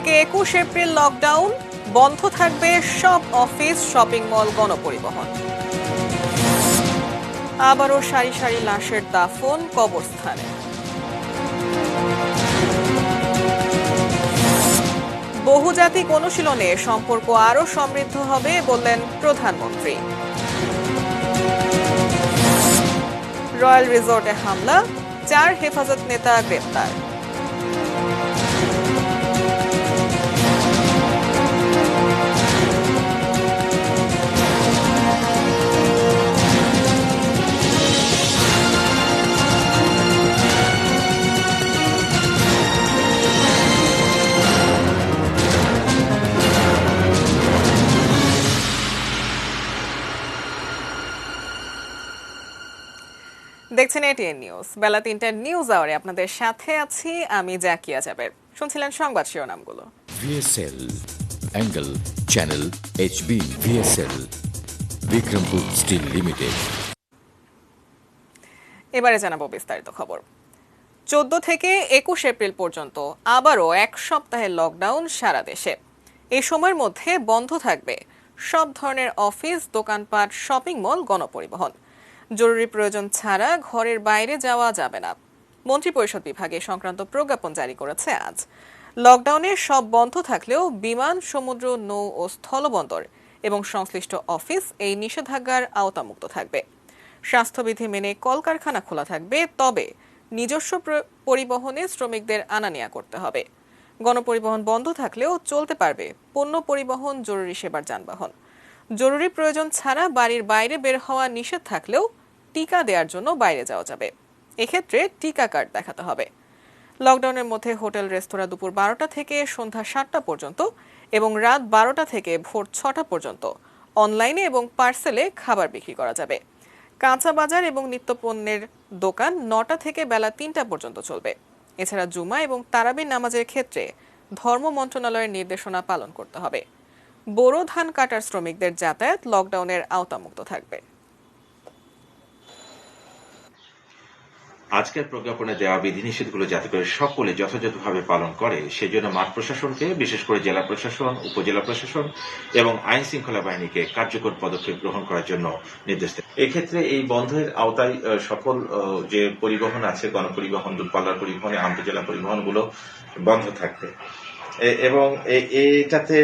থেকে 21 April lockdown, বন্ধ থাকবে সব অফিস, শপিং মল, গণপরিবহন। আবারও সারি সারি লাশের দাফন কবরস্থানে। বহুজাতিক অনুশীলনে সম্পর্ক আরও সমৃদ্ধ হবে বললেন প্রধানমন্ত্রী। রয়্যাল রিসোর্টে হামলা, 4 হেফাজত নেতা গ্রেপ্তার। দেখছেন এটিএন নিউজ। বেলা 3টার নিউজ আওয়ারে আপনাদের সাথে আছি আমি জাকিয়া জাবের। শুনছিলেন সংবাদ শিরোনামগুলো। VSL angle channel HB VSL Bikrampur steel limited. এবারে জানাবো বিস্তারিত খবর। 14 থেকে 21 এপ্রিল পর্যন্ত আবারও এক সপ্তাহের লকডাউন সারা দেশে। এই সময়ের মধ্যে বন্ধ থাকবে সব ধরনের অফিস, দোকানপাট, শপিং মল, গণপরিবহন। জরুরি প্রয়োজন ছাড়া ঘরের বাইরে যাওয়া যাবে না। মন্ত্রিপরিষদ বিভাগে সংক্রান্ত প্রজ্ঞাপন জারি করেছে আজ। লকডাউনে সব বন্ধ থাকলেও বিমান, সমুদ্র, নৌ ও স্থলবন্দর এবং সংশ্লিষ্ট অফিস এই নিষেধাজ্ঞার আওতামুক্ত থাকবে। স্বাস্থ্যবিধি মেনে কলকারখানা খোলা থাকবে, তবে নিজস্ব পরিবহনে শ্রমিকদের আনা নেয়া করতে হবে। গণপরিবহন বন্ধ থাকলেও চলতে পারবে পণ্য পরিবহন, জরুরি সেবার যানবাহন। জরুরি প্রয়োজন ছাড়া বাড়ির বাইরে বের হওয়া নিষেধ থাকলেও টিকা দেওয়ার জন্য বাইরে যাওয়া যাবে। এক্ষেত্রে টিকা কার্ড দেখাতে হবে। লকডাউনের মধ্যে হোটেল, রেস্তোরাঁ দুপুর 12টা থেকে সন্ধ্যা 7টা পর্যন্ত এবং রাত 12টা থেকে ভোর 6টা পর্যন্ত অনলাইনে এবং পার্সেলে খাবার বিক্রি করা যাবে। কাঁচা বাজার এবং নিত্যপণ্যের দোকান 9টা থেকে বেলা 3টা পর্যন্ত চলবে। এছাড়া জুমা এবং তারাবির নামাজের ক্ষেত্রে ধর্ম মন্ত্রণালয়ের নির্দেশনা পালন করতে হবে। বোরো ধান কাটার শ্রমিকদের যাতায়াত লকডাউনের আওতামুক্ত থাকবে। আজকের প্রজ্ঞাপনে দেওয়া বিধিনিষেধগুলো যাতে করে সকলে যথাযথভাবে পালন করে সেজন্য মাঠ প্রশাসনকে, বিশেষ করে জেলা প্রশাসন, উপজেলা প্রশাসন এবং আইন শৃঙ্খলা বাহিনীকে কার্যকর পদক্ষেপ গ্রহণ করার জন্য নির্দেশ দেয়। এক্ষেত্রে এই বন্ধের আওতায় সকল যে পরিবহন আছে, গণপরিবহন, দূরপাল্লার পরিবহন, আন্তজেলা পরিবহনগুলো বন্ধ থাকবে এবং এটাতে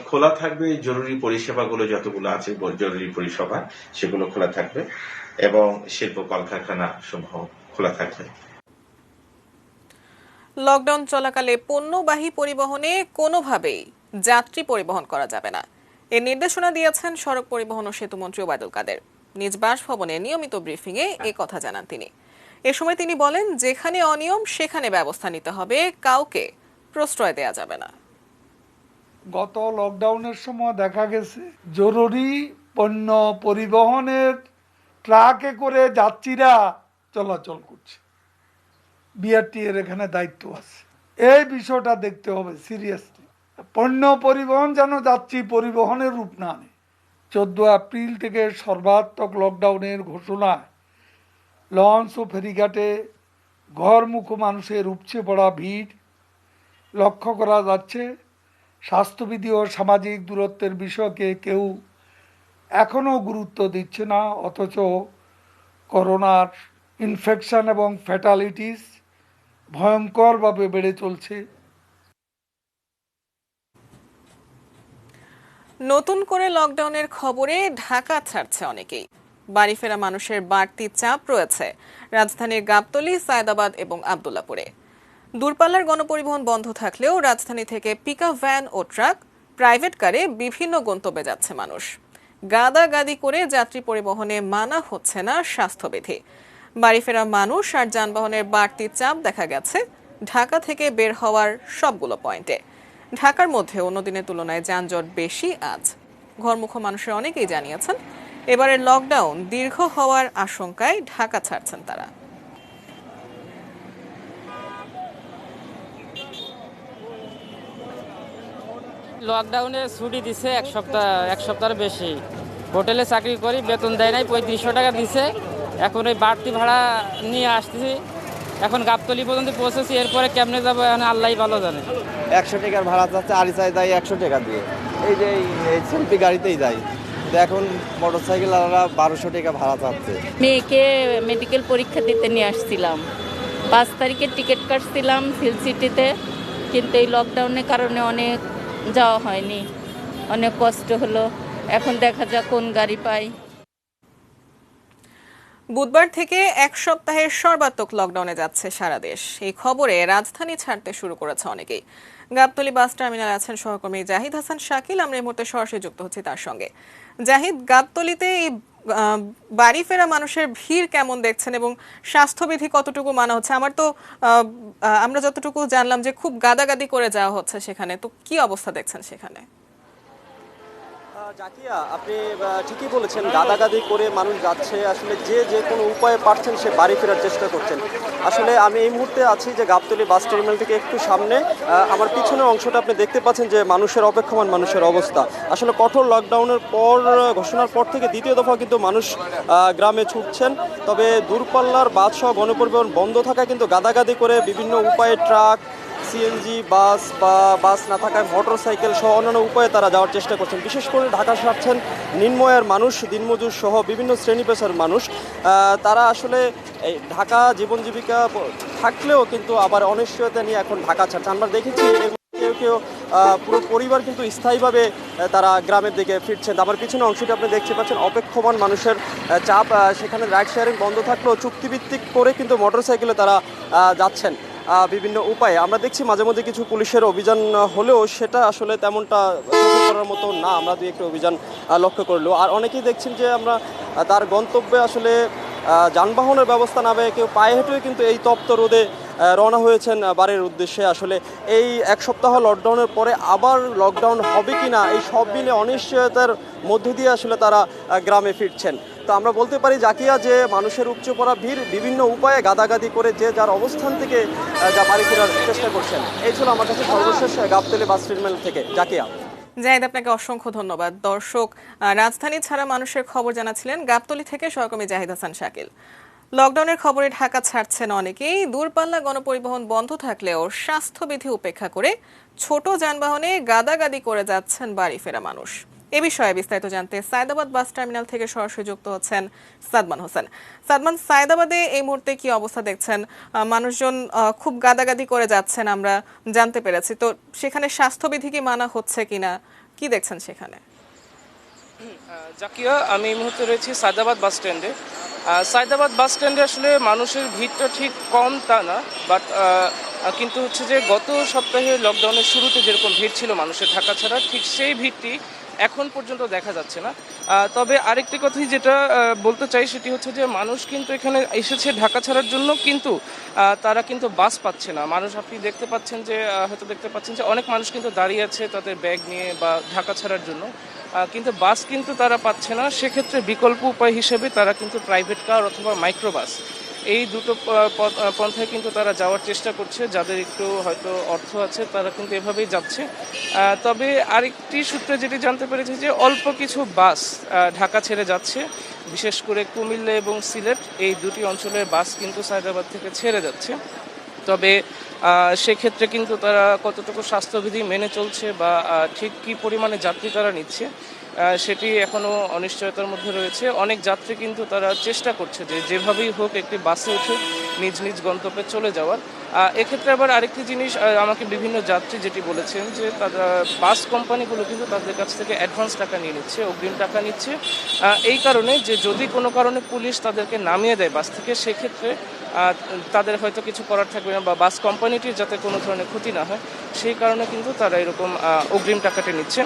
খোলা থাকবে জরুরি পরিষেবাগুলো যতগুলো আছে, জরুরি পরিষেবা সেগুলো খোলা থাকবে এবং শিল্প কলকারখানা সমূহ খোলা থাকবে। লকডাউন চলাকালে পণ্যবাহী পরিবহনে কোনোভাবেই যাত্রী পরিবহন করা যাবে না। এর নির্দেশনা দিয়েছেন সড়ক পরিবহন ও সেতুমন্ত্রী ওবায়দুল কাদের। নিজ বাসভবনে নিয়মিত ব্রিফিংয়ে এ কথা জানান তিনি। এ সময় তিনি বলেন, যেখানে অনিয়ম সেখানে ব্যবস্থা নিতে হবে, কাউকে প্রশ্রয় দেয়া যাবে না। গত লকডাউনের সময় দেখা গেছে জরুরি পণ্য পরিবহনের ট্রাকে করে যাত্রীরা চলাচল করছে। বিআরটি এর এখানে দায়িত্ব আছে, এই বিষয়টা দেখতে হবে সিরিয়াসলি। পণ্য পরিবহন যেন যাত্রী পরিবহনের রূপ না নেয়। 14 এপ্রিল থেকে সর্বাত্মক লকডাউনের ঘোষণায় লঞ্চ ও ফেরিঘাটে ঘরমুখ মানুষের উপচে পড়া ভিড় লক্ষ্য করা যাচ্ছে। স্বাস্থ্যবিধি ও সামাজিক দূরত্বের বিষয়কে কেউ এখনও গুরুত্ব দিচ্ছে না, অথচ করোনার ইনফেকশন এবং ফ্যাটালিটিস ভয়ঙ্করভাবে বেড়ে চলছে। নতুন করে লকডাউনের খবরে ঢাকা ছাড়ছে অনেকেই। বাড়ি ফেরা মানুষের বাড়তি চাপ রয়েছে রাজধানীর গাবতলী, সায়দাবাদ এবং আব্দুল্লাপুরে। দূরপাল্লার গণপরিবহন বন্ধ থাকলেও রাজধানী থেকে পিকআপ ভ্যান ও ট্রাক, প্রাইভেট কারে বিভিন্ন গন্তব্যে যাচ্ছে মানুষ। গাদাগাদি করে যাত্রী পরিবহনে মানা হচ্ছে না স্বাস্থ্যবিধি। বাড়ি ফেরা মানুষ আর যানবাহনের বাড়তি চাপ দেখা গেছে ঢাকা থেকে বের হওয়ার সবগুলো পয়েন্টে। ঢাকার মধ্যে অন্যদিনের তুলনায় যানজট বেশি আজ। ঘরমুখ মানুষের অনেকেই জানিয়েছেন এবারের লকডাউন দীর্ঘ হওয়ার আশঙ্কায় ঢাকা ছাড়ছেন তারা। লকডাউনে ছুটি দিছে এক সপ্তাহের বেশি। হোটেলে চাকরি করি, বেতন দেয় নাই, 3500 টাকা দিছে। এখন ওই বাড়তি ভাড়া নিয়ে আসতেছি, এখন গাবতলি পর্যন্ত পৌঁছেছি, এরপরে কেমনে যাবো এখন আল্লাহই ভালো জানে। 100 টাকার ভাড়া যাচ্ছে, আরিচায় যাই 100 টাকা দিয়ে, এই যে এই সেলফি গাড়িতেই যাই। তো এখন মোটরসাইকেল আলাদা 1200 টাকা ভাড়া চাচ্ছে। মেয়েকে মেডিকেল পরীক্ষা দিতে নিয়ে আসছিলাম, 5 তারিখের টিকিট কাটছিলাম হিল সিটিতে, কিন্তু এই লকডাউনের কারণে অনেক যাওয়া হয়নি, অনেক কষ্ট হলো। এখন দেখা যাক কোন গাড়ি পাই। বুধবার থেকে এক সপ্তাহের সর্বাত্মক লকডাউনে যাচ্ছে সারা দেশ। এই খবরে রাজধানী ছাড়তে শুরু করেছে অনেকেই। গাবতলী বাস টার্মিনালে আছেন সহকর্মী জাহিদ হাসান শাকিল। আমরা এই মুহূর্তে সরাসরি যুক্ত হচ্ছি তার সঙ্গে। জাহিদ, গাবতলীতে এই বাড়ি ফেরা মানুষের ভিড় কেমন দেখছেন এবং স্বাস্থ্যবিধি কতটুকু মানা হচ্ছে? আমরা যতটুকু জানলাম যে খুব গাদাগাদি করে যাওয়া হচ্ছে সেখানে, তো কি অবস্থা দেখছেন সেখানে? জাকিয়া, আপনি ঠিকই বলেছেন, গাদাগাদি করে মানুষ যাচ্ছে। আসলে যে কোনো উপায়ে পারছেন সে বাড়ি ফেরার চেষ্টা করছেন। আসলে আমি এই মুহূর্তে আছি যে গাবতলী বাস টার্মিনাল থেকে একটু সামনে। আমার পিছনের অংশটা আপনি দেখতে পাচ্ছেন যে অপেক্ষমান মানুষের অবস্থা। আসলে কঠোর লকডাউনের পর, ঘোষণার পর থেকে দ্বিতীয় দফা কিন্তু মানুষ গ্রামে ছুটছেন। তবে দূরপাল্লার বাস সহ গণপরিবহন বন্ধ থাকায় কিন্তু গাদাগাদি করে বিভিন্ন উপায়ে ট্রাক, সিএনজি বাস বা বাস না থাকায় মোটরসাইকেল সহ অন্যান্য উপায়ে তারা যাওয়ার চেষ্টা করছেন। বিশেষ করে ঢাকা ছাড়ছেন নিম্নআয়ের মানুষ, দিনমজুর সহ বিভিন্ন শ্রেণী পেশার মানুষ। তারা আসলে এই ঢাকা জীবন জীবিকা থাকলেও কিন্তু আবার অনিশ্চয়তা নিয়ে এখন ঢাকা ছাড়ছে। আমরা দেখেছি কেউ পুরো পরিবার কিন্তু স্থায়ীভাবে তারা গ্রামের দিকে ফিরছেন। আমার পিছনে অংশটি আপনি দেখতে পাচ্ছেন, অপেক্ষমান মানুষের চাপ। সেখানে রাইড শেয়ারিং বন্ধ থাকলেও চুক্তিভিত্তিক করে কিন্তু মোটরসাইকেলে তারা যাচ্ছেন বিভিন্ন উপায়ে। আমরা দেখছি মাঝে মধ্যে কিছু পুলিশের অভিযান হলেও সেটা আসলে তেমনটা চোখে পড়ার মতো না। আমরা দুই একটি অভিযান লক্ষ্য করলেও আর অনেকেই দেখছেন যে আমরা তার গন্তব্যে আসলে যানবাহনের ব্যবস্থা না পেয়ে কেউ পায়ে হেঁটেও কিন্তু এই তপ্ত রোদে রওনা হয়েছেন বাড়ির উদ্দেশ্যে। আসলে এই এক সপ্তাহ লকডাউনের পরে আবার লকডাউন হবে কি না, এই সব মিলে অনিশ্চয়তার মধ্য দিয়ে আসলে তারা গ্রামে ফিরছেন। তো আমরা বলতে পারি জাকিয়া যে মানুষের উপচে পড়া ভিড় বিভিন্ন উপায়ে গাদাগাদি করে যে যার অবস্থান থেকে যা বাড়ি ফেরার চেষ্টা করছেন। এই ছিল আমার কাছে সর্বশেষ গাবতলী বাস টার্মিনাল থেকে। জাকিয়া। জাহিদ, আপনাকে অসংখ্য ধন্যবাদ। দর্শক, রাজধানী ছাড়া মানুষের খবর জানাচ্ছিলেন গাবতলী থেকে সহকর্মী জাহিদ হাসান শাকিল। লকডাউনের খবরে ঢাকা ছাড়ছেন অনেকেই। দূরপাল্লা গণপরিবহন বন্ধ থাকলেও স্বাস্থ্যবিধি উপেক্ষা করে ছোট যানবাহনে গাদাগাদি করে যাচ্ছেন বাড়ি ফেরা মানুষ। এ বিষয়ে বিস্তারিত জানতে সায়দাবাদ বাস টার্মিনাল থেকে সরাসরি যুক্ত হচ্ছেন সাদমান হোসেন। সাদমান, সায়দাবাদে এই মুহূর্তে কি অবস্থা দেখছেন? মানুষজন খুব গাদাগাদি করে যাচ্ছেন আমরা জানতে পেরেছি, তো সেখানে স্বাস্থ্যবিধি কি মানা হচ্ছে কিনা, কি দেখছেন সেখানে? জাকিয়া, আমি এই মুহূর্তে রয়েছি সায়দাবাদ বাস স্ট্যান্ডে। সায়দাবাদ বাস স্ট্যান্ডে আসলে মানুষের ভিড়টা ঠিক কম তা না, বাট কিন্তু হচ্ছে যে গত সপ্তাহে লকডাউনের শুরুতে যেরকম ভিড় ছিল মানুষের ঢাকা ছাড়া, ঠিক সেই ভিড়টি এখন পর্যন্ত দেখা যাচ্ছে না। তবে আরেকটি কথাই যেটা বলতে চাই সেটি হচ্ছে যে মানুষ কিন্তু এখানে এসেছে ঢাকা ছাড়ার জন্য, কিন্তু তারা কিন্তু বাস পাচ্ছে না। মানুষ, আপনি দেখতে পাচ্ছেন যে অনেক মানুষ কিন্তু দাঁড়িয়ে আছে তাদের ব্যাগ নিয়ে বা ঢাকা ছাড়ার জন্য, কিন্তু বাস কিন্তু তারা পাচ্ছে না। সেক্ষেত্রে বিকল্প উপায় হিসেবে তারা কিন্তু প্রাইভেট কার অথবা মাইক্রোবাস, এই দুটো পন্থায় কিন্তু তারা যাওয়ার চেষ্টা করছে। যাদের একটু হয়তো অর্থ আছে তারা কিন্তু এভাবেই যাচ্ছে। তবে আরেকটি সূত্রে যেটি জানতে পেরেছি যে অল্প কিছু বাস ঢাকা ছেড়ে যাচ্ছে, বিশেষ করে কুমিল্লা এবং সিলেট এই দুটি অঞ্চলের বাস কিন্তু সায়দাবাদ থেকে ছেড়ে যাচ্ছে। তবে সেক্ষেত্রে কিন্তু তারা কতটুকু স্বাস্থ্যবিধি মেনে চলছে বা ঠিক কী পরিমাণে যাত্রী তারা নিচ্ছে সেটি এখনও অনিশ্চয়তার মধ্যে রয়েছে। অনেক যাত্রী কিন্তু তারা চেষ্টা করছে যে যেভাবেই হোক একটি বাসে উঠে নিজ নিজ গন্তব্যে চলে যাওয়ার। এক্ষেত্রে আবার আরেকটি জিনিস আমাকে বিভিন্ন যাত্রী যেটি বলেছেন যে তারা বাস কোম্পানিগুলো কিন্তু তাদের কাছ থেকে অ্যাডভান্স টাকা নিয়ে নিচ্ছে, অগ্রিম টাকা নিচ্ছে, এই কারণে যে যদি কোনো কারণে পুলিশ তাদেরকে নামিয়ে দেয় বাস থেকে, সেক্ষেত্রে তাদের হয়তো কিছু করার থাকবে না বা বাস কোম্পানিটির যাতে কোনো ধরনের ক্ষতি না হয় সেই কারণে কিন্তু তারা এরকম অগ্রিম টাকাটি নিচ্ছে।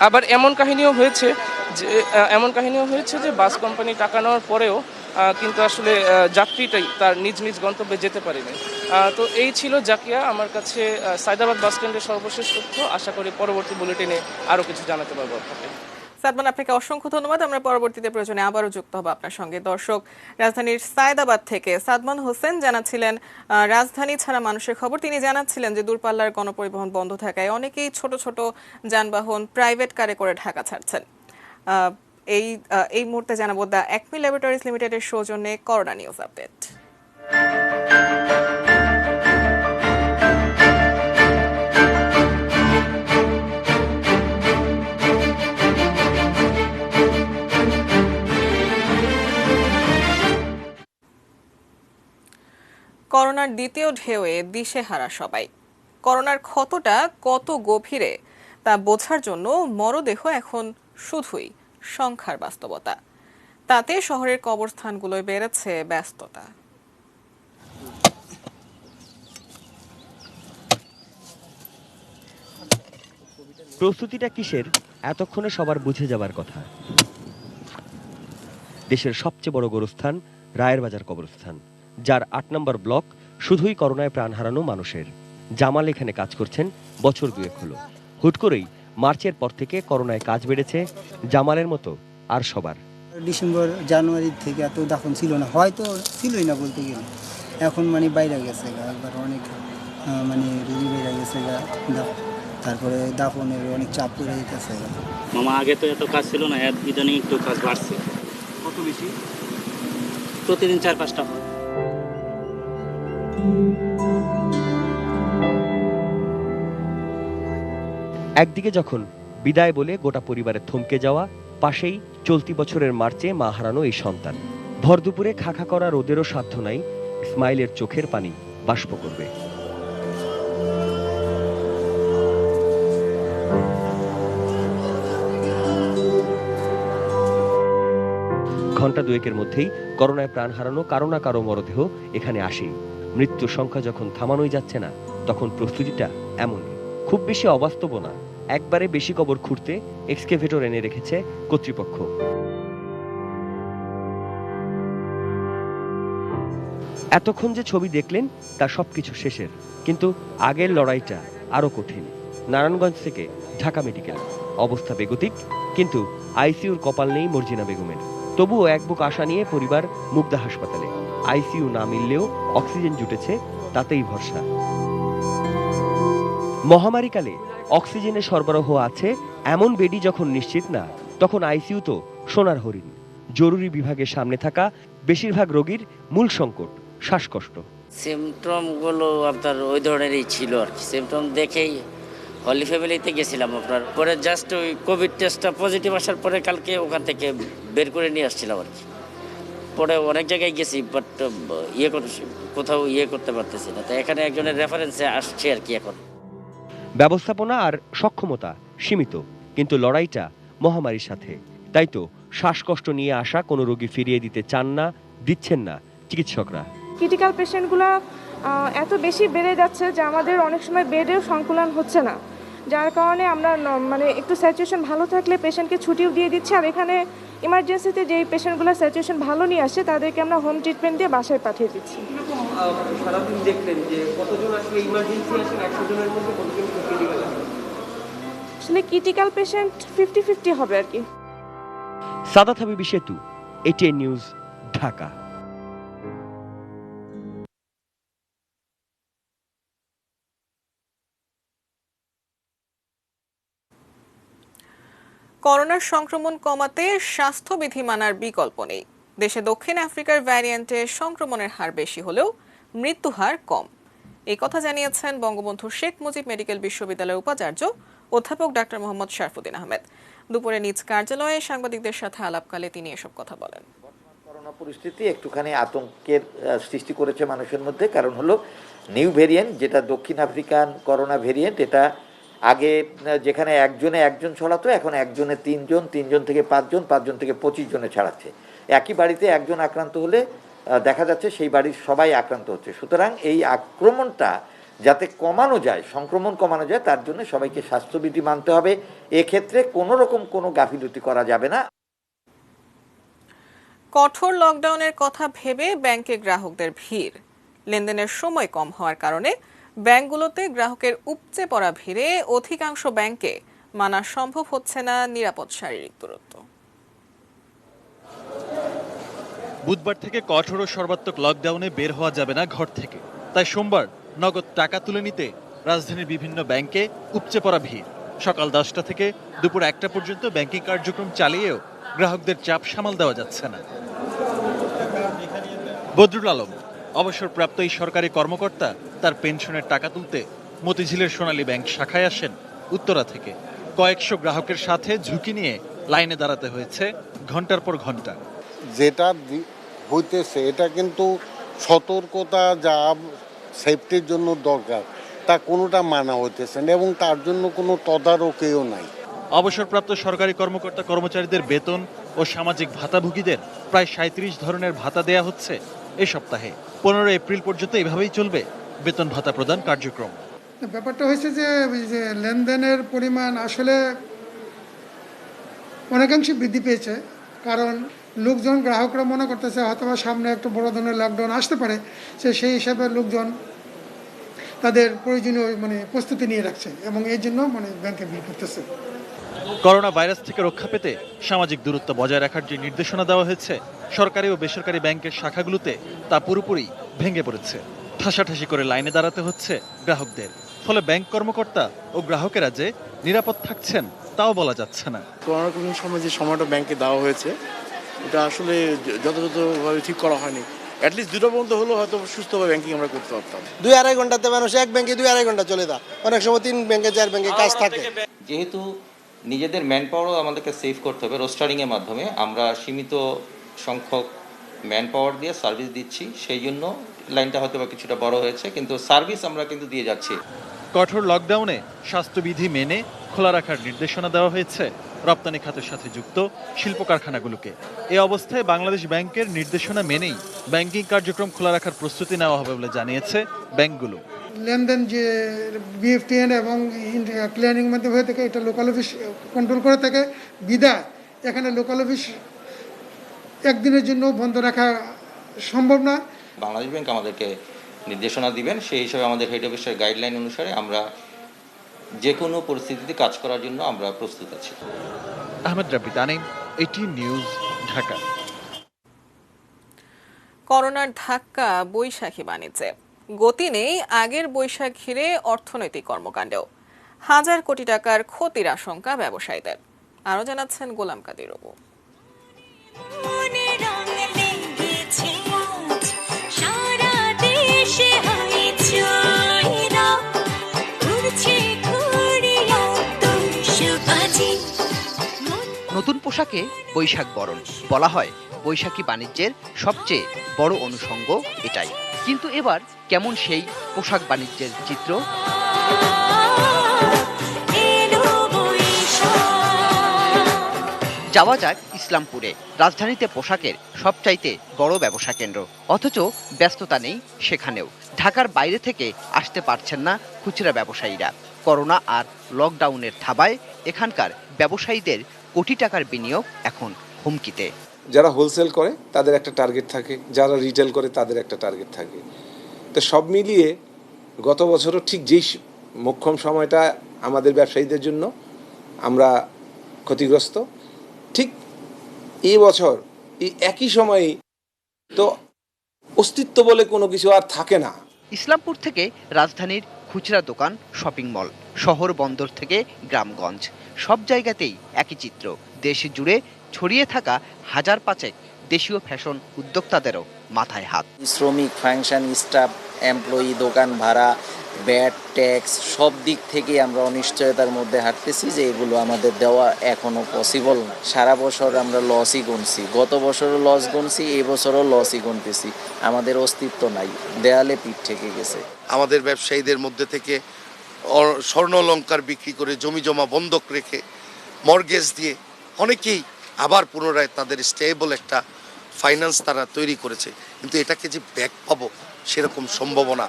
আবার এমন কাহিনীও হয়েছে যে বাস কোম্পানি টাকা নেওয়ার পরেও কিন্তু আসলে যাত্রীটাই তার নিজ নিজ গন্তব্যে যেতে পারেনি। তো এই ছিল জাকিয়া আমার কাছে সায়দাবাদ বাস স্ট্যান্ডের সর্বশেষ তথ্য। আশা করি পরবর্তী বুলেটিনে আরও কিছু জানাতে পারবো আপনাকে। সাদমান, আপনাকে অসংখ্য ধন্যবাদ। আমরা পরবর্তীতে প্রয়োজনে আবারও যুক্ত হব আপনার সঙ্গে। দর্শক, রাজধানীর সায়দাবাদ থেকে সাদমান হোসেন জানাচ্ছিলেন রাজধানী ছাড়া মানুষের খবর। তিনি জানাচ্ছিলেন যে দূরপাল্লার গণপরিবহন বন্ধ থাকায় অনেকেই ছোট ছোট যানবাহন প্রাইভেট কারে করে ঢাকা ছাড়ছেন। এই মুহূর্তে জানাবো দ্য অ্যাকমি ল্যাবরেটরিজ লিমিটেডের সৌজন্যে করোনা নিউজ আপডেট। করোনার দ্বিতীয় ঢেউয়ে দিশেহারা সবাই। করোনার ক্ষতটা কত গভীরে তা বোঝার জন্য মরদেহ এখন শুধুই সংখ্যার বাস্তবতা। তাতে শহরের কবরস্থানগুলোয় বেড়েছে ব্যস্ততা। প্রস্তুতিটা কিসের এতক্ষণে সবার বুঝে যাবার কথা। দেশের সবচেয়ে বড় গোরস্থান রায়ের বাজার কবরস্থান, যার ৮ নম্বর ব্লক শুধুই করোনায় প্রাণ হারানো মানুষের। জামাল এখানে কাজ করছেন বছর 2 হলো। হুট করেই মার্চের পর থেকে করোনায় কাজ বেড়েছে জামালের মতো আর সবার। ডিসেম্বর জানুয়ারি থেকে এত দাফন ছিল না, হয়তো ছিলই না বলতে গেলে। এখন মানে বাইরে গেছে একবার অনেক মানে রুগী বাইরে গেছে, তারপরে দাফনের অনেক চাপ পড়ে যেতেছে। মামা আগে তো এত কাজ ছিল না, ইদানিং একটু কাজ বাড়ছে। কত বেশি? প্রতিদিন 4-5টা। একদিকে যখন বিদায় বলে গোটা পরিবারের থমকে যাওয়া, পাশেই চলতি বছরের মার্চে মা হারানো এই সন্তান। ভর দুপুরে খাখা করা রোদেরও সাধ্য নাই ইসমাইলের চোখের পানি বাষ্প করবে। ঘণ্টা 2-এর মধ্যেই করোনায় প্রাণ হারানো কারো না কারো মরদেহ এখানে আসেই। মৃত্যুর সংখ্যা যখন থামানোই যাচ্ছে না, তখন প্রস্তুতিটা এমনই। খুব বেশি অবাস্তব না, একবারে বেশি কবর খুঁড়তে এক্সকেভেটর এনে রেখেছে কর্তৃপক্ষ। এতক্ষণ যে ছবি দেখলেন তা সবকিছু শেষের, কিন্তু আগের লড়াইটা আরো কঠিন। নারায়ণগঞ্জ থেকে ঢাকা মেডিকেল, অবস্থা বেগতিক, কিন্তু আইসিইউর কপাল নেই মর্জিনা বেগমের। তবুও এক বুক আশা নিয়ে পরিবার মুগদা হাসপাতালে। আইসিইউ না মিললেও অক্সিজেন জুটেছে, তাতেই ভরসা। মহামারীকালে অক্সিজেনের সরবরাহ আছে এমন বেডই যখন নিশ্চিত না, তখন আইসিইউ তো সোনার হরিণ। জরুরি বিভাগের সামনে থাকা বেশিরভাগ রোগীর মূল সংকট শ্বাসকষ্ট। সিমটমগুলো আপনার ওই ধরনেরই ছিল আর কি। সিমটম দেখেই হলি ফ্যামিলিতে গেছিলাম আপনার, পরে জাস্ট ওই কোভিড টেস্টটা পজিটিভ আসার পরে কালকে ওখান থেকে বের করে নিয়ে আসছিলাম আর কি। পরে অনেক জায়গায় গেছি, বাট কোথাও করতে পারতেছি না। তো এখানে একজনের রেফারেন্সে আসছে আর কি। এখন ব্যবস্থাপনা আর সক্ষমতা সীমিত, কিন্তু লড়াইটা মহামারীর সাথে। তাই তো শ্বাসকষ্ট নিয়ে আসা কোনো রোগী ফিরিয়ে দিতে চান না, দিচ্ছেন না চিকিৎসকরা। ক্রিটিক্যাল পেশেন্টগুলো এত বেশি বেড়ে যাচ্ছে যে আমাদের অনেক সময় বেডেও সংকুলান হচ্ছে না, যার কারণে আমরা মানে একটু স্যাচুয়েশন ভালো থাকলে পেশেন্টকে ছুটিও দিয়ে দিচ্ছি। আর এখানে ইমার্জেন্সিতে যেই পেশেন্টগুলো স্যাচুয়েশন ভালো নিয়ে আসে তাদেরকে আমরা হোম ট্রিটমেন্ট দিয়ে বাসায় পাঠিয়ে দিচ্ছি। সারাদিন দেখলেন যে কতজন আসলে ইমার্জেন্সি আসেন, 100 জনের মধ্যে কতজন ক্রিটিক্যাল আসেন? আসলে ক্রিটিক্যাল পেশেন্ট 50-50 হবে আর কি। সাদাত হাবিবি সেতু, এটিএন নিউজ, ঢাকা। করোনার সংক্রমণ কমাতে স্বাস্থ্যবিধি মানার বিকল্প নেই। দেশে দক্ষিণ আফ্রিকার ভ্যারিয়েন্টে সংক্রমণের হার বেশি হলেও মৃত্যু হার কম। এই কথা জানিয়েছেন বঙ্গবন্ধু শেখ মুজিব মেডিকেল বিশ্ববিদ্যালয়ের উপাচার্য অধ্যাপক ডাক্তার মোহাম্মদ শরফুদ্দিন আহমেদ। দুপুরে নিজ কার্যালয়ে সাংবাদিকদের সাথে আলাপকালে তিনি এসব কথা বলেন। করোনা পরিস্থিতি একটুখানি আতঙ্কের সৃষ্টি করেছে মানুষের মধ্যে, কারণ হলো নিউ ভেরিয়েন্ট, যেটা দক্ষিণ আফ্রিকান করোনা ভেরিয়েন্ট। এটা আগে যেখানে একজনে একজন ছড়াতো, এখন একজনে 3 জন, 3 জন থেকে 5 জন, 5 জন থেকে 25 জনে ছড়াচ্ছে। একই বাড়িতে একজন আক্রান্ত হলে দেখা যাচ্ছে সেই বাড়ির সবাই আক্রান্ত হচ্ছে। সুতরাং এই আক্রমণটা যাতে কমানো যায়, সংক্রমণ কমানো যায়, তার জন্য সবাইকে স্বাস্থ্যবিধি মানতে হবে। এক্ষেত্রে কোনো রকম কোনো গাফিলতি করা যাবে না। কঠোর লকডাউনের কথা ভেবে ব্যাংকে গ্রাহকদের ভিড়। লেনদেনের সময় কম হওয়ার কারণে ব্যাংকগুলোতে গ্রাহকের উপচে পড়া ভিড়ে অধিকাংশ ব্যাংকে মানা সম্ভব হচ্ছে না নিরাপদ শারীরিক দূরত্ব। বুধবার থেকে কঠোর ও সর্বাত্মক লকডাউনে বের হওয়া যাবে না ঘর থেকে। তাই সোমবার নগদ টাকা তুলে নিতে রাজধানীর বিভিন্ন ব্যাংকে উপচে পড়া ভিড়। সকাল 10টা থেকে দুপুর 1টা পর্যন্ত ব্যাংকিং কার্যক্রম চালিয়েও গ্রাহকদের চাপ সামাল দেওয়া যাচ্ছে না। বদরুল আলম অবসরপ্রাপ্ত এই সরকারি কর্মকর্তা তার পেনশনের টাকা তুলতে মতিঝিলের সোনালী ব্যাংক শাখায় আসেন উত্তরা থেকে। কয়েকশো গ্রাহকের সাথে ঝুঁকি নিয়ে লাইনে দাঁড়াতে হয়েছে ঘন্টার পর ঘন্টা। যেটা হইতেছে এটা কিন্তু সতর্কতা যা সেফটির জন্য দরকার তা কোনোটা মানা হইতেছে না এবং তার জন্য কোনো তদারকিও নাই। অবসরপ্রাপ্ত সরকারি কর্মকর্তা কর্মচারীদের বেতন ও সামাজিক ভাতাভোগীদের প্রায় ৩৭ ধরনের ভাতা দেয়া হচ্ছে এ সপ্তাহে। 15 এপ্রিল পর্যন্ত এভাবেই চলবে বেতন ভাতা প্রদান কার্যক্রম। ব্যাপারটা হয়েছে যে লেনদেনের পরিমাণ আসলে অনেকাংশে বৃদ্ধি পেয়েছে, কারণ লোকজন গ্রাহকরা মনে করতেছে হয়তো সামনে একটা বড় ধরনের লকডাউন আসতে পারে, সেই হিসাবে লোকজন তাদের প্রয়োজনীয় প্রস্তুতি নিয়ে রাখছে এবং এই জন্য ব্যাংকে ভিড় করতেছে। করোনা ভাইরাস থেকে রক্ষা পেতে সামাজিক দূরত্ব বজায় রাখার যে নির্দেশনা দেওয়া হয়েছে সরকারি ও বেসরকারি ব্যাংকের শাখাগুলোতে তা পুরোপুরি ভেঙে পড়েছে। ঠাসাঠাসি করে লাইনে দাঁড়াতে হচ্ছে গ্রাহকদের। ফলে ব্যাংক কর্মকর্তা ও গ্রাহকেরা যে নিরাপদ থাকছেন তাও বলা যাচ্ছে না। করোনাকালীন সময় যে সময়টা ব্যাংকে দেওয়া হয়েছে এটা আসলে যথাযথভাবে ঠিক করা হয়নি। অ্যাটলিস্ট 2টা পর্যন্ত হলেও হয়তো সুস্থভাবে ব্যাংকিং আমরা করতে পারতাম। 2-2.5 ঘন্টাতে মানুষ এক ব্যাংকে 2-2.5 ঘন্টা চলে যায়, অনেক সময় 3 ব্যাংকে 4 ব্যাংকে কাজ থাকে। যেহেতু নিজেদের ম্যান পাওয়ারও আমাদেরকে সেভ করতে হবে, রোস্টারিংয়ের মাধ্যমে আমরা সীমিত সংখ্যক ম্যান পাওয়ার দিয়ে সার্ভিস দিচ্ছি, সেই জন্য লাইনটা হয়তো বা কিছুটা বড় হয়েছে, কিন্তু সার্ভিস আমরা কিন্তু দিয়ে যাচ্ছি। কঠোর লকডাউনে স্বাস্থ্যবিধি মেনে খোলা রাখার নির্দেশনা দেওয়া হয়েছে রপ্তানি খাতের সাথে যুক্ত শিল্প কারখানাগুলোকে। এই অবস্থায় বাংলাদেশ ব্যাংকের নির্দেশনা মেনেই ব্যাংকিং কার্যক্রম খোলা রাখার প্রস্তুতি নেওয়া হবে বলে জানিয়েছে ব্যাংকগুলো। লেনদেন যে বিএফটিএন এবং ক্লিয়ারিং মাধ্যমে হয়ে থাকে, এটা লোকাল অফিস কন্ট্রোল করে থাকে বিদায় এখানে লোকাল অফিস একদিনের জন্য বন্ধ রাখা সম্ভব না। বাংলাদেশ ব্যাংক আমাদেরকে নির্দেশনা দিবেন, সেই হিসাবে আমাদের হেড অফিসের গাইডলাইন অনুসারে আমরা যে কোনো পরিস্থিতিতে কাজ করার জন্য আমরা প্রস্তুত আছি। আহমেদ রাব্বি তানিম, ATN নিউজ, ঢাকা। করোনার ধাক্কা বৈশাখী বাণিজ্যে। গতি নেই আগের বৈশাখ ঘিরে অর্থনৈতিক কর্মকাণ্ডেও। হাজার কোটি টাকার ক্ষতির আশঙ্কা ব্যবসায়ীদের। আরও জানাচ্ছেন গোলাম কাদির অপু। নতুন পোশাকে বৈশাখ বরণ বলা হয় বৈশাখী বাণিজ্যের সবচেয়ে বড় অনুষঙ্গ এটাই। কিন্তু এবার কেমন সেই পোশাক বাণিজ্যের চিত্র? যাওয়া যাক ইসলামপুরে, রাজধানীতে পোশাকের সবচাইতে বড় ব্যবসা কেন্দ্র, অথচ ব্যস্ততা নেই সেখানেও। ঢাকার বাইরে থেকে আসতে পারছেন না খুচরা ব্যবসায়ীরা। করোনা আর লকডাউনের থাবায় এখানকার ব্যবসায়ীদের কোটি টাকার বিনিয়োগ এখন হুমকিতে। যারা হোলসেল করে তাদের একটা টার্গেট থাকে, যারা রিটেল করে তাদের একটা টার্গেট থাকে। তো সব মিলিয়ে গত বছরও ঠিক যেই মোক্ষম সময়টা আমাদের ব্যবসায়ীদের জন্য আমরা ক্ষতিগ্রস্ত, ঠিক এই বছর এই একই সময়ে তো অস্তিত্ব বলে কোনো কিছু আর থাকে না। ইসলামপুর থেকে রাজধানীর খুচরা দোকান, শপিং মল, শহর বন্দর থেকে গ্রামগঞ্জ, সব জায়গাতেই একই চিত্র। দেশ জুড়ে ছড়িয়ে থাকা হাজার পাঁচেক দেশীয় ফ্যাশন উদ্যোক্তাদেরও মাথায় হাত। শ্রমিক, ফাংশন, স্টাফ, এমপ্লয়ি, দোকান ভাড়া, ব্যাট, ট্যাক্স সব দিক থেকে আমরা অনিশ্চয়তার মধ্যে হাঁটতেছি যে এগুলো আমাদের দেওয়া এখনো পসিবল না। সারা বছর আমরা লসই গুনছি, গত বছরও লস গুনছি, এই বছরও লসই গুনতেছি। আমাদের অস্তিত্ব নাই, দেয়ালে পিঠ থেকে গেছে। আমাদের ব্যবসায়ীদের মধ্যে থেকে স্বর্ণ অলংকার বিক্রি করে, জমি জমা বন্ধক রেখে, মর্গেজ দিয়ে অনেকেই আবার পুনরায় তাদের স্টেবল একটা ফাইন্যান্স তারা তৈরি করেছে, কিন্তু এটাকে যে ব্যাক পাবো সেরকম সম্ভাবনা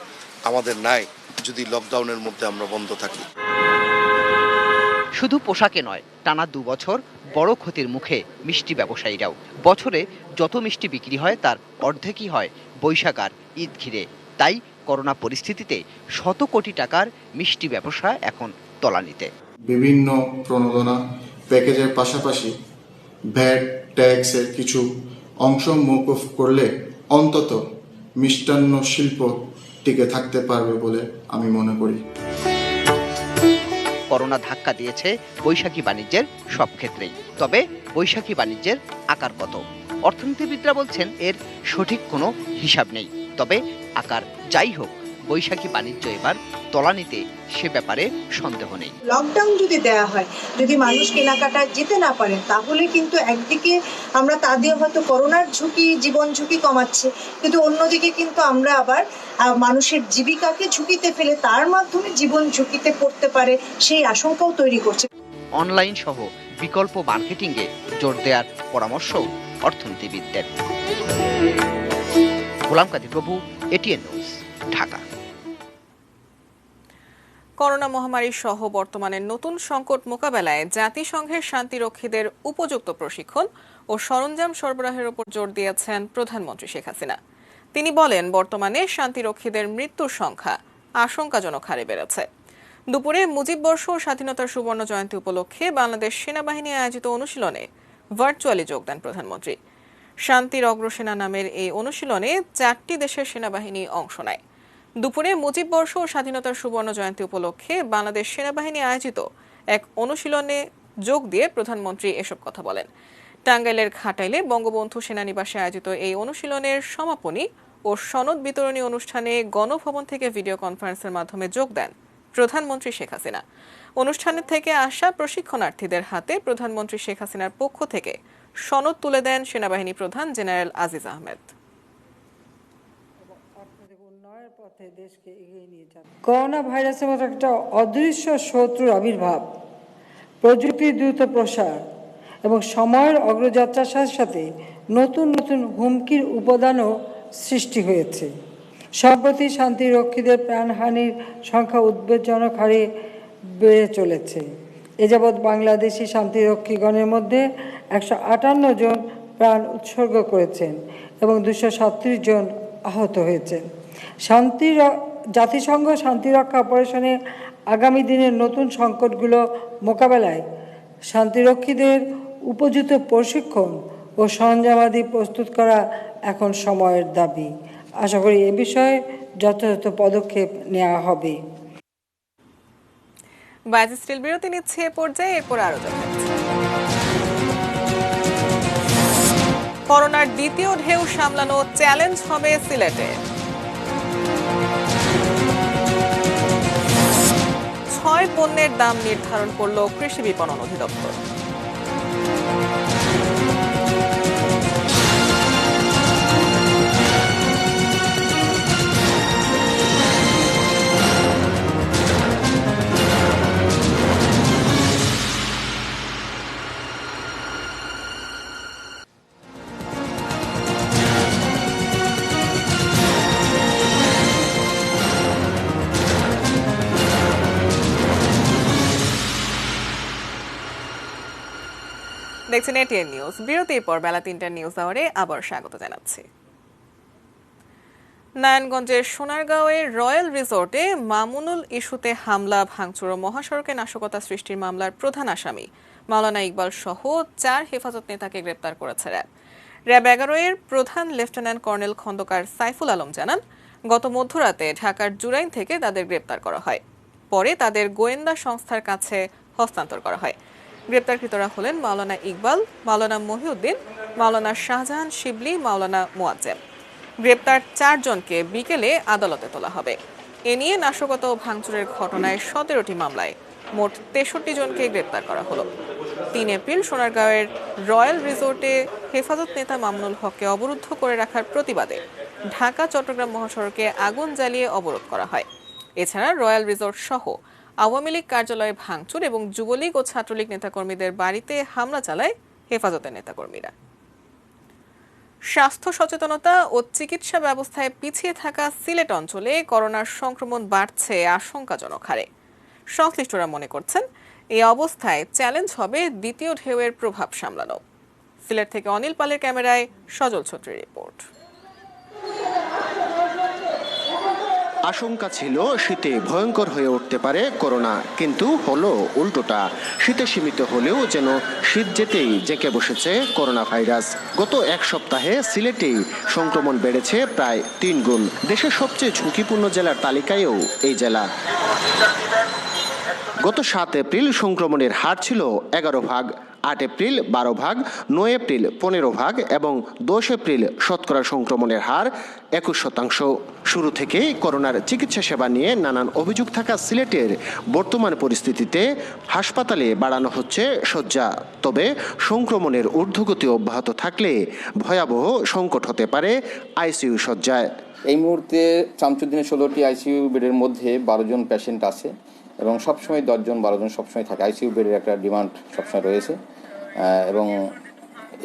আমাদের নাই যদি লকডাউনের মধ্যে আমরা বন্ধ থাকি। শুধু পোশাকে নয়, টানা 2 বছর বড় ক্ষতির মুখে মিষ্টি ব্যবসায়ীরাও। বছরে যত মিষ্টি বিক্রি হয় তার অর্ধেকই হয় বৈশাখ আর ঈদ ঘিরে। তাই করোনা পরিস্থিতিতে শত কোটি টাকার মিষ্টি ব্যবসা এখন তলানিতে। বিভিন্ন প্রণোদনা প্যাকেজের পাশাপাশি ভ্যাট ট্যাক্সের কিছু অংশ মওকুফ করলে অন্তত মিষ্টান্ন শিল্প টিকে থাকতে পারবে বলে আমি মনে করি। করোনা ধাক্কা দিয়েছে বৈশাখী বাণিজ্যের সব ক্ষেত্রেই। তবে বৈশাখী বাণিজ্যের আকার কত? অর্থনীতিবিদরা বলছেন এর সঠিক কোনো হিসাব নেই। তবে আকার যাই হোক, বৈশাখী বাণিজ্য এবার তলানিতে সে ব্যাপারে সন্দেহ নেই। লকডাউন যদি দেয়া হয়, যদি মানুষ কেনাকাটা যেতে না পারেন, তাহলে কিন্তু একদিকে আমরা তা দিয়ে হয়তো করোনার ঝুঁকি, জীবন ঝুঁকি কমাচ্ছে, কিন্তু অন্যদিকে কিন্তু আমরা আবার মানুষের জীবিকাকে ঝুঁকিতে ফেলে তার মাধ্যমে জীবন ঝুঁকিতে পড়তে পারে সেই আশঙ্কাও তৈরি করছে। অনলাইন সহ বিকল্প মার্কেটিংয়ে জোর দেওয়ার পরামর্শ অর্থনীতিবিদদের। গোলাম কাদের প্রভু, এটিএন নিউজ, ঢাকা। করোনা মহামারী সহ বর্তমানে নতুন সংকট মোকাবেলায় জাতিসংঘের শান্তিরক্ষীদের উপযুক্ত প্রশিক্ষণ ও সরঞ্জাম সরবরাহের উপর জোর দিয়েছেন প্রধানমন্ত্রী শেখ হাসিনা। তিনি বলেন, বর্তমানে শান্তিরক্ষীদের মৃত্যুর সংখ্যা আশঙ্কাজনক হারে বেড়েছে। দুপুরে মুজিব বর্ষ ও স্বাধীনতার সুবর্ণ জয়ন্তী উপলক্ষে বাংলাদেশ সেনাবাহিনী আয়োজিত অনুশীলনে ভার্চুয়ালি যোগ দেন প্রধানমন্ত্রী। শান্তির অগ্রসেনা নামের এই অনুশীলনে 4টি দেশের সেনাবাহিনী অংশ নেয়। দুপুরে মুজিব বর্ষ ও স্বাধীনতার সুবর্ণ জয়ন্তী উপলক্ষে বাংলাদেশ সেনাবাহিনী আয়োজিত এক অনুশীলনে যোগ দিয়ে প্রধানমন্ত্রী এসব কথা বলেন। টাঙ্গাইলের ঘাটাইলে বঙ্গবন্ধু সেনানিবাসে আয়োজিত এই অনুশীলনের সমাপনী ও সনদ বিতরণী অনুষ্ঠানে গণভবন থেকে ভিডিও কনফারেন্সের মাধ্যমে যোগ দেন প্রধানমন্ত্রী শেখ হাসিনা। অনুষ্ঠানের থেকে আসা প্রশিক্ষণার্থীদের হাতে প্রধানমন্ত্রী শেখ হাসিনার পক্ষ থেকে সনদ তুলে দেন সেনাবাহিনী প্রধান জেনারেল আজিজ আহমেদ। করোনা ভাইরাসের মতো একটা অদৃশ্য শত্রুর আবির্ভাব, প্রযুক্তির দ্রুত প্রসার এবং সময়ের অগ্রযাত্রার সাথে সাথে নতুন নতুন হুমকির উপাদানও সৃষ্টি হয়েছে। সম্প্রতি শান্তিরক্ষীদের প্রাণহানির সংখ্যা উদ্বেগজনক হারে বেড়ে চলেছে। এ যাবৎ বাংলাদেশি শান্তিরক্ষীগণের মধ্যে 158 জন প্রাণ উৎসর্গ করেছেন এবং 237 জন আহত হয়েছেন। জাতিসংঘ শান্তিরক্ষা অপারেশনে আগামী দিনের নতুন সংকটগুলো মোকাবেলায় শান্তিরক্ষীদের উপযুক্ত প্রশিক্ষণ ও সরঞ্জামাদি প্রস্তুত করা এখন সময়ের দাবি। আশা করি এ বিষয়ে যথাযথ পদক্ষেপ নেওয়া হবে। বাজে স্টিল বিরতি নিচ্ছে এ পর্যায়ে, এরপর আরো জানাচ্ছি। করোনার দ্বিতীয় ঢেউ সামলানো চ্যালেঞ্জ হবে সিলেটে। 6 পণ্যের দাম নির্ধারণ করল কৃষি বিপণন অধিদপ্তর। দেখছেন এটিএন নিউজ। বিরতির পর বেলা 3টার নিউজ আওয়ারে আবার স্বাগত জানাচ্ছি। নারায়ণগঞ্জের সোনারগাঁওয়ের রয়্যাল রিসোর্টে মামুনুল ইস্যুতে হামলা, ভাঙচুর ও মহাসড়কে নাশকতা সৃষ্টির মামলার প্রধান আসামি মাওলানা ইকবাল সহ 4 হেফাজত নেতাকে গ্রেপ্তার করেছে র্যাব। র্যাব 11-এর প্রধান লেফটেন্যান্ট কর্নেল খন্দকার সাইফুল আলম জানান, গত মধ্যরাতে ঢাকার জুরাইন থেকে তাদের গ্রেপ্তার করা হয়। পরে তাদের গোয়েন্দা সংস্থার কাছে হস্তান্তর করা হয়। গ্রেপ্তারকৃতরা হলেন মাওলানা ইকবাল, মাওলানা মহিউদ্দিন, মাওলানা শাহজাহান শিবলি, মাওলানা মুয়াজ্জেম। গ্রেপ্তার 4 জনকে বিকেলে আদালতে তোলা হবে। এ নিয়ে নাশকতা ও ভাঙচুরের ঘটনায় 17টি মামলায় মোট 63 জনকে গ্রেপ্তার করা হলো। 3 এপ্রিল সোনারগাঁওয়ের রয়্যাল রিসোর্টে হেফাজত নেতা মামুনুল হককে অবরুদ্ধ করে রাখার প্রতিবাদে ঢাকা চট্টগ্রাম মহাসড়কে আগুন জ্বালিয়ে অবরোধ করা হয়। এছাড়া রয়্যাল রিসোর্ট সহ আওয়ামী লীগ কার্যালয়ে ভাঙচুর এবং যুবলীগ ও ছাত্রলীগ নেতাকর্মীদের বাড়িতে হামলা চালায় হেফাজতের নেতাকর্মীরা। স্বাস্থ্য সচেতনতা ও চিকিৎসা ব্যবস্থায় পিছিয়ে থাকা সিলেট অঞ্চলে করোনার সংক্রমণ বাড়ছে আশঙ্কাজনক হারে। সংশ্লিষ্টরা মনে করছেন, এই অবস্থায় চ্যালেঞ্জ হবে দ্বিতীয় ঢেউয়ের প্রভাব সামলানো। সিলেট থেকে অনিল পালের ক্যামেরায় সজল ছত্রীর রিপোর্ট। আশঙ্কা ছিল শীতে ভয়ঙ্কর হয়ে উঠতে পারে করোনা, কিন্তু হলো উল্টোটা। শীতে সীমিত হলেও যেন শীত যেতেই জেঁকে বসেছে করোনা ভাইরাস। গত এক সপ্তাহে সিলেটেই সংক্রমণ বেড়েছে প্রায় 3 গুণ। দেশের সবচেয়ে ঝুঁকিপূর্ণ জেলার তালিকায়ও এই জেলা। গত 7 এপ্রিল সংক্রমণের হার ছিল 11 ভাগ। 8 এপ্রিল 12 ভাগ, 9 এপ্রিল 15 ভাগ এবং 10 এপ্রিল শতকরা সংক্রমণের হার 21%। শুরু থেকেই করোনার চিকিৎসা সেবা নিয়ে নানান অভিযোগ থাকা সিলেটের বর্তমান পরিস্থিতিতে হাসপাতালে বাড়ানো হচ্ছে শয্যা। তবে সংক্রমণের ঊর্ধ্বগতি অব্যাহত থাকলে ভয়াবহ সংকট হতে পারে আইসিইউ শয্যায়। এই মুহূর্তে শামসুদ্দিনের 16টি আইসিইউ বেডের মধ্যে 12 জন পেশেন্ট আছে এবং সবসময় 10 জন 12 জন সবসময় থাকে। আইসিইউ বেডের একটা ডিমান্ড সবসময় রয়েছে এবং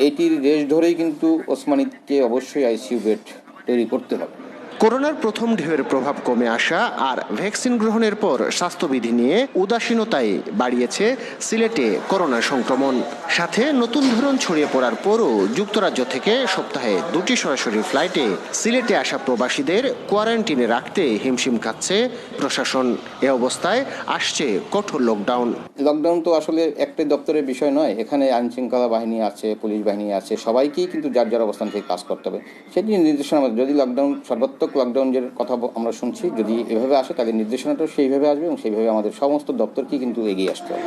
এইটির রেশ ধরেই কিন্তু ওসমানীকে অবশ্যই আইসিইউ বেড তৈরি করতে হবে। করোনার প্রথম ঢেউয়ের প্রভাব কমে আসা আর ভ্যাকসিন গ্রহণের পর স্বাস্থ্যবিধি নিয়ে উদাসীনতায় বাড়িয়েছে সিলেটে করোনা সংক্রমণ। সাথে নতুন ধরন ছড়িয়ে পড়ার পরও যুক্তরাজ্য থেকে সপ্তাহে 2টি সরাসরি ফ্লাইটে সিলেটে আসা প্রবাসীদের কোয়ারেন্টিনে রাখতে হিমশিম খাচ্ছে প্রশাসন। এ অবস্থায় আসছে কঠোর লকডাউন। লকডাউন তো আসলে একটাই দপ্তরের বিষয় নয়, এখানে আইনশৃঙ্খলা বাহিনী আছে, পুলিশ বাহিনী আছে, সবাইকেই কিন্তু যার যার অবস্থান থেকে কাজ করতে হবে। সেটি নির্দেশনা যদি লকডাউন সর্বাত্মক লকডাউনের কথা আমরা শুনছি, যদি এভাবে আসে তাহলে নির্দেশনাটাও সেইভাবে আসবে এবং সেইভাবে আমাদের সমস্ত দপ্তরকেই কিন্তু এগিয়ে আসতে হবে।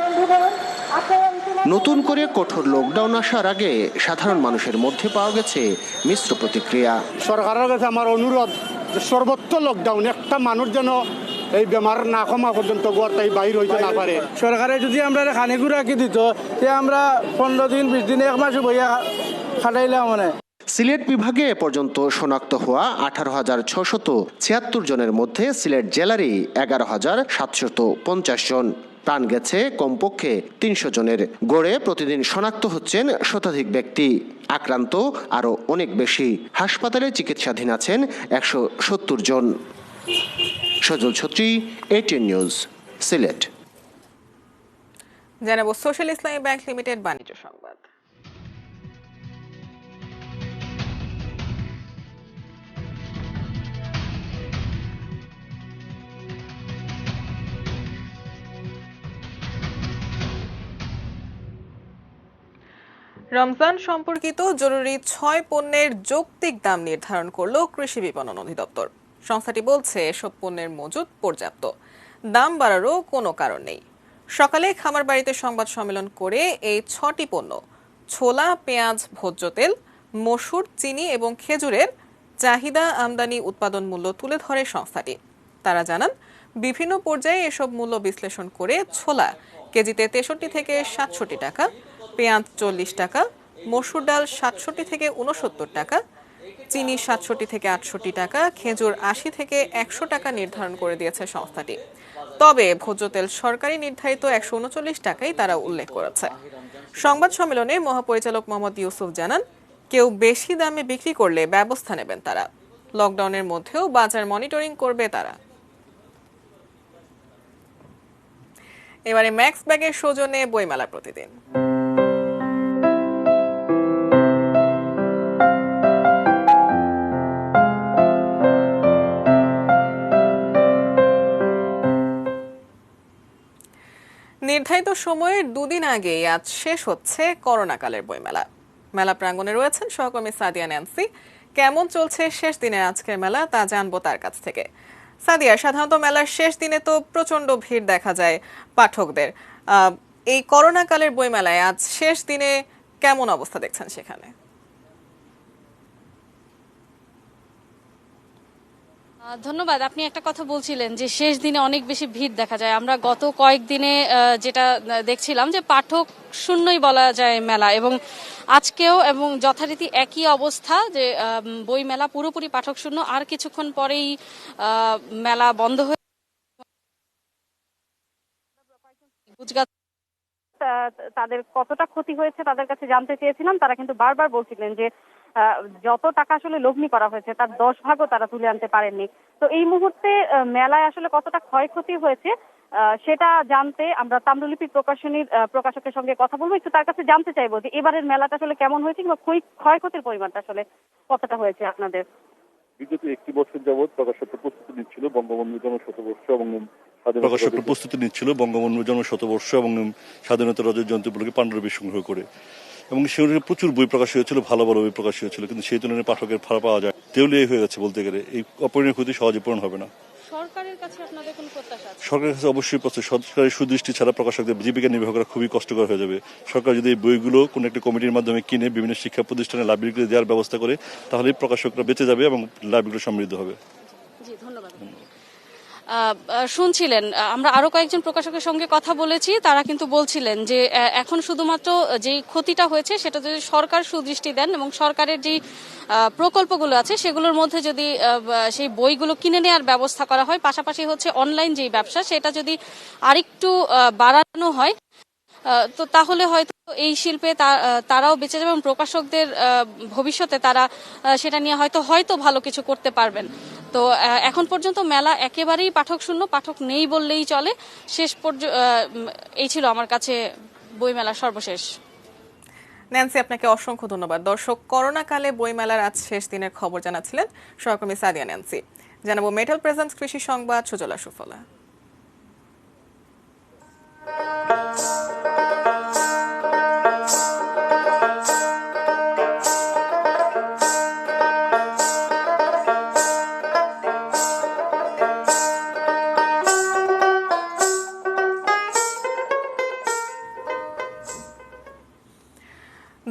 নতুন করে কঠোর লকডাউন আসার আগে সাধারণ মানুষের মধ্যে পাওয়া গেছে মিশ্র প্রতিক্রিয়া। সরকারের কাছে আমার অনুরোধ যে সর্বোচ্চ লকডাউন, একটা মানুষ যেন এই বেমার না কমা পর্যন্ত গড়টাই বাইর হইতে না পারে। সরকারে যদি আমরা খানিগুড় রাখি দিত তে আমরা 15 দিন 20 দিন 1 মাস বইয়া খাটাইলাম মানে। সিলেট বিভাগে এ পর্যন্ত শনাক্ত হওয়া 18,676 জনের মধ্যে সিলেট জেলারই 11,750 জন। প্রাণ গেছে কমপক্ষে 300 জনের। গড়ে প্রতিদিন শনাক্ত হচ্ছেন শতাধিক ব্যক্তি। আক্রান্ত আরও অনেক বেশি। হাসপাতালে চিকিৎসাধীন আছেন 170 জন। সজল ছত্রী, ATN নিউজ, সিলেট। জানাবো সোশ্যাল ইসলামী ব্যাংক লিমিটেড বাণিজ্য সংবাদ। রমজান সম্পর্কিত জরুরি 6 পণ্যের যৌক্তিক দাম নির্ধারণ করল কৃষি বিপণন অধিদপ্তর। সংস্থাটি বলছে এসব পণ্যের মজুদ পর্যাপ্ত, দাম বাড়ারও কোনো কারণ নেই। সকালে খামারবাড়িতে সংবাদ সম্মেলন করে এই 6টি পণ্য ছোলা, পেঁয়াজ, ভোজ্য তেল, মসুর, চিনি এবং খেজুরের চাহিদা, আমদানি, উৎপাদন মূল্য তুলে ধরে সংস্থাটি। তারা জানান, বিভিন্ন পর্যায়ে এসব মূল্য বিশ্লেষণ করে ছোলা কেজিতে 63 থেকে 67 টাকা, পেঁয়াজ 40 টাকা, মসুর ডাল 67 থেকে 69 টাকা, চিনি 67 থেকে 68 টাকা, খেজুর 80 থেকে 100 টাকা নির্ধারণ করে দিয়েছে সংস্থাটি। তবে ভোজ্য তেল সরকারি নির্ধারিত 139 টাকাই তারা উল্লেখ করেছে। সংবাদ সম্মেলনে মহাপরিচালক মোহাম্মদ ইউসুফ জানান, কেউ বেশি দামে বিক্রি করলে ব্যবস্থা নেবেন তারা। লকডাউনের মধ্যেও বাজার মনিটরিং করবে তারা। এবারে ম্যাক্স ব্যাগের সৌজন্যে বইমেলা প্রতিদিন। নির্ধারিত সময়ের 2 দিন আগে আজ শেষ হচ্ছে করোনাকালের বইমেলা। মেলা প্রাঙ্গণে রয়েছেন সহকর্মী সাদিয়া ন্যান্সি। কেমন চলছে শেষ দিনের আজকের মেলা তা জানবো তার কাছ থেকে। সাদিয়া, সাধারণত মেলার শেষ দিনে তো প্রচন্ড ভিড় দেখা যায় পাঠকদের। এই করোনাকালের বইমেলায় আজ শেষ দিনে কেমন অবস্থা দেখছেন সেখানে? ধন্যবাদ। আপনি একটা কথা বলছিলেন যে শেষ দিনে অনেক বেশি ভিড় দেখা যায়। আমরা গত কয়েকদিনে যেটা দেখছিলাম যে পাঠক শূন্যই বলা যায় মেলা, এবং আজকেও এবং যথারীতি একই অবস্থা যে বই মেলা পুরোপুরি পাঠক শূন্য। আর কিছুক্ষণ পরেই মেলা বন্ধ হয়ে তাদের কতটা ক্ষতি হয়েছে তাদের কাছে জানতে চেয়েছিলাম। তারা কিন্তু বারবার বলছিলেন যে যত টাকা আসলে লগ্নি করা হয়েছে তার 10 ভাগও তারা তুলে আনতে পারেননি। তো এই মুহূর্তে মেলায় আসলে কতটা ক্ষয়ক্ষতি হয়েছে সেটা জানতে আমরা তাম্রলিপি প্রকাশনীর প্রকাশকের সঙ্গে কথা বলবো। একটু তার কাছে জানতে চাইবো যে এবারের মেলাটা আসলে কেমন হয়েছে কিংবা ক্ষয়ক্ষতির পরিমাণটা আসলে কতটা হয়েছে আপনাদের। বিগত 1 বছর যাবৎ প্রকাশকের প্রস্তুতি নিচ্ছিল বঙ্গবন্ধু জন্মশতবর্ষ এবং স্বাধীনতা রজত জয়ন্তী উপলক্ষে পাণ্ডুলিপি সংগ্রহ করে, এবং সেগুলো প্রচুর বই প্রকাশ হয়েছিল, ভালো ভালো বই প্রকাশ হয়েছিল, কিন্তু সেই তুলনায় পাঠকের ভাড়া পাওয়া যায় দেউলিয়াই হয়ে গেছে বলতে গেলে। এই অপূরণীয় ক্ষতি সহজে পূরণ হবে না। সরকারের কাছে আপনাদের কোনো প্রত্যাশা আছে? সরকারের কাছে অবশ্যই সরকারের সুদৃষ্টি ছাড়া প্রকাশকদের জীবিকা নির্বাহ করা খুবই কষ্টকর হয়ে যাবে। সরকার যদি এই বইগুলো কোনো একটা কমিটির মাধ্যমে কিনে বিভিন্ন শিক্ষা প্রতিষ্ঠানে লাইব্রেরিগুলো দেওয়ার ব্যবস্থা করে, তাহলেই প্রকাশকরা বেঁচে যাবে এবং লাইব্রেরিগুলো সমৃদ্ধ হবে। জি, ধন্যবাদ। শুনছিলেন, আমরা আরো কয়েকজন প্রকাশকের সঙ্গে কথা বলেছি, তারা কিন্তু বলছিলেন যে এখন শুধুমাত্র যেই ক্ষতিটা হয়েছে সেটা যদি সরকার সুদৃষ্টি দেন এবং সরকারের যেই প্রকল্পগুলো আছে সেগুলোর মধ্যে যদি সেই বইগুলো কিনে নেওয়ার ব্যবস্থা করা হয়, পাশাপাশি হচ্ছে অনলাইন যেই ব্যবসা সেটা যদি আরেকটু বাড়ানো হয়, তো তাহলে হয়তো এই শিল্পে তারাও বেঁচে যাবে এবং প্রকাশকদের ভবিষ্যতে তারা সেটা নিয়ে হয়তো ভালো কিছু করতে পারবেন। তো এখন পর্যন্ত মেলা একেবারেই পাঠক শূন্য, পাঠক নেই বললেই চলে। এই ছিল আমার কাছে বইমেলার সর্বশেষ। ন্যান্সি, আপনাকে অসংখ্য ধন্যবাদ। দর্শক, করোনাকালে বইমেলার আজ শেষ দিনের খবর জানাচ্ছিলেন সহকর্মী সাদিয়া ন্যান্সি। জানাবো মেটাল প্রেজেন্স কৃষি সংবাদ, সুজলা সুফলা।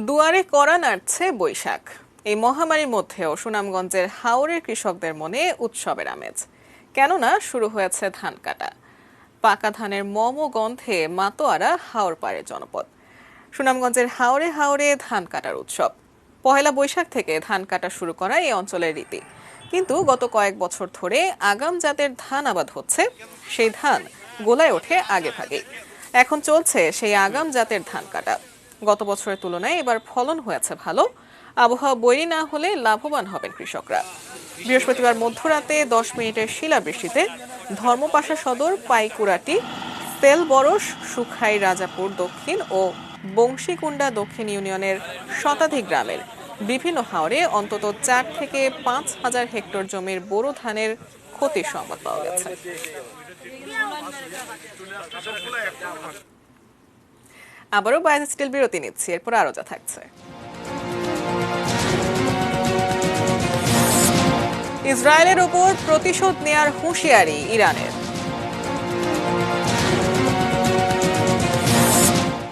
দুয়ারে করা নাড়ছে বৈশাখ। এই মহামারীর মধ্যেও সুনামগঞ্জের হাওরের কৃষকদের মনে উৎসবের আমেজ, কেননা শুরু হয়েছে ধান কাটা। পাকা ধানের মম গন্ধে মাতোয়ারা হাওর পাড়ের জনপদ। সুনামগঞ্জের হাওরে হাওরে ধান কাটার উৎসব। পহেলা বৈশাখ থেকে ধান কাটা শুরু করা এই অঞ্চলের রীতি, কিন্তু গত কয়েক বছর ধরে আগাম জাতের ধান আবাদ হচ্ছে। সেই ধান গোলায় ওঠে আগে ভাগে। এখন চলছে সেই আগাম জাতের ধান কাটা। গত বছরের তুলনায় এবার ফলন হয়েছে ভালো। আবহাওয়া বৈরী না হলে লাভবান হবেন কৃষকরা। বৃহস্পতিবার মধ্যরাতে 10 মিনিটের শিলাবৃষ্টিতে ধর্মপাশা সদর, পাইকুরাটি, তেলবরস, সুখাই, রাজাপুর দক্ষিণ ও বংশীকুণ্ডা দক্ষিণ ইউনিয়নের শতাধিক গ্রামের বিভিন্ন হাওরে অন্তত 4 থেকে 5 হাজার হেক্টর জমির বোরো ধানের ক্ষতির সংবাদ পাওয়া গেছে। আবারও বায়োস্টিল বিরতি নিচ্ছি, এরপর আরো যা থাকছে। ইসরায়েলের উপর প্রতিশোধ নেয়ার হুঁশিয়ারি ইরানের।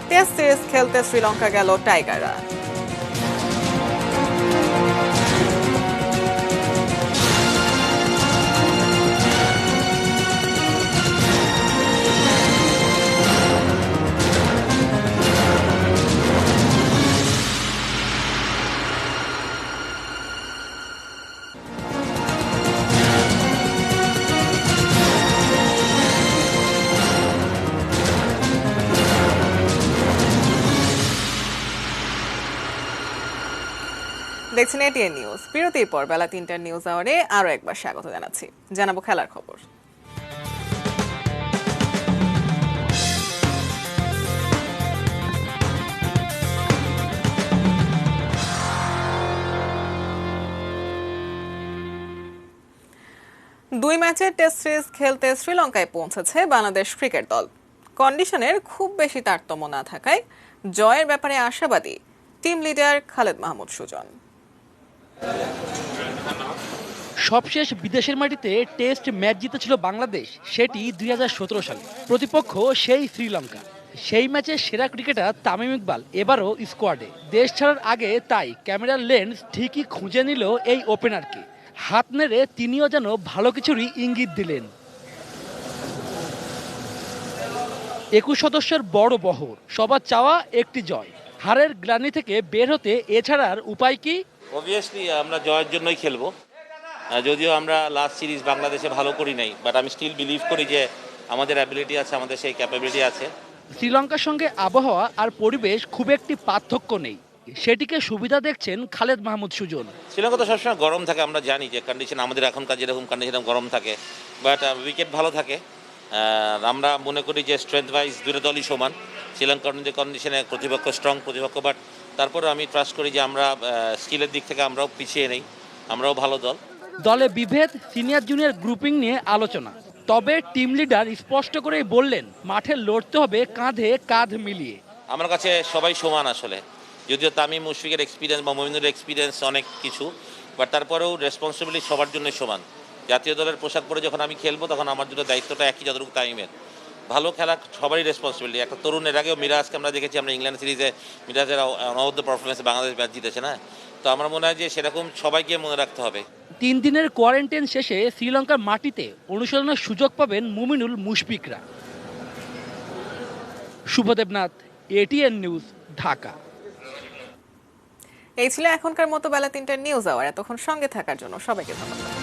টেস্ট সিরিজ খেলতে শ্রীলঙ্কা গেল টাইগাররা। দেখছেন এটিএন নিউজ। বিরতির পর বেলা 3টার নিউজ আওয়ারে আরো একবার স্বাগত জানাচ্ছি। জানাবো খেলার খবর। দুই ম্যাচের টেস্ট সিরিজ খেলতে শ্রীলঙ্কায় পৌঁছেছে বাংলাদেশ ক্রিকেট দল। কন্ডিশনের খুব বেশি তারতম্য না থাকায় জয়ের ব্যাপারে আশাবাদী টিম লিডার খালেদ মাহমুদ সুজন। সবশেষ বিদেশের মাটিতে টেস্ট ম্যাচ জিতেছিল বাংলাদেশ, সেটি 2017 সালে। প্রতিপক্ষ সেই শ্রীলঙ্কা। সেই ম্যাচে সেরা ক্রিকেটার তামিম ইকবাল এবারও স্কোয়াডে। দেশ ছাড়ার আগে তাই ক্যামেরার লেন্স ঠিকই খুঁজে নিল এই ওপেনারকে। হাত নেড়ে তিনিও যেন ভালো কিছুরই ইঙ্গিত দিলেন। 21 সদস্যের বড় বহর, সবার চাওয়া একটি জয়। হারের গ্লানি থেকে বের হতে এছাড়ার উপায় কি? অবভিয়াসলি আমরা জয়ের জন্যই খেলবো। যদিও আমরা লাস্ট সিরিজ বাংলাদেশে ভালো করি নাই, বাট আমি স্টিল বিলিভ করি যে আমাদের অ্যাবিলিটি আছে, আমাদের সেই ক্যাপাবিলিটি আছে। শ্রীলঙ্কার সঙ্গে আবহাওয়া আর পরিবেশ খুব একটি পার্থক্য নেই, সেটিকে সুবিধা দেখছেন খালেদ মাহমুদ সুজন। শ্রীলঙ্কা তো সবসময় গরম থাকে, আমরা জানি যে কন্ডিশন আমাদের এখনকার যেরকম কন্ডিশন গরম থাকে, বাট উইকেট ভালো থাকে। আমরা মনে করি যে স্ট্রেংথ ওয়াইজ দুটো দলই সমান। শ্রীলঙ্কার কন্ডিশনে প্রতিপক্ষ স্ট্রং প্রতিপক্ষ, বাট তারপরে আমি ট্রাস্ট করি যে আমরা স্কিলের দিক থেকে আমরাও পিছিয়ে নেই, আমরাও ভালো দল। দলে বিভেদ, সিনিয়র জুনিয়র গ্রুপিং নিয়ে আলোচনা। তবে টিম লিডার স্পষ্ট করেই বললেন মাঠে লড়তে হবে কাঁধে কাঁধ মিলিয়ে। আমার কাছে সবাই সমান আসলে, যদিও তামিম মুশফিকের এক্সপিরিয়েন্স বা মমিনুরের এক্সপিরিয়েন্স অনেক কিছু, বাট তারপরেও রেসপন্সিবিলিটি সবার জন্য সমান। জাতীয় দলের পোশাক পরে যখন আমি খেলবো তখন আমার জন্য দায়িত্বটা একই যতটুকু তামিমের। ভালো খেলা সবারই রেসপন্সিবিলিটি। একটা তরুণের আগেও মিরাজকে আমরা দেখেছি, আমরা ইংল্যান্ড সিরিজে মিরাজের অনবদ্য পারফরমেন্সে বাংলাদেশ ম্যাচ জিতেছে না। তো আমার মনে হয় যে সেরকম সবাইকে মনে রাখতে হবে। 3 দিনের কোয়ারেন্টাইন শেষে শ্রীলঙ্কার মাটিতে অনুশীলনের সুযোগ পাবেন মুমিনুল মুশফিকরা। Shubhodeb Nath, ATN news, Dhaka. এই ছিল এখনকার মতো বেলা 3টার নিউজ আওয়ার। এতক্ষণ সঙ্গে থাকার জন্য সবাইকে ধন্যবাদ।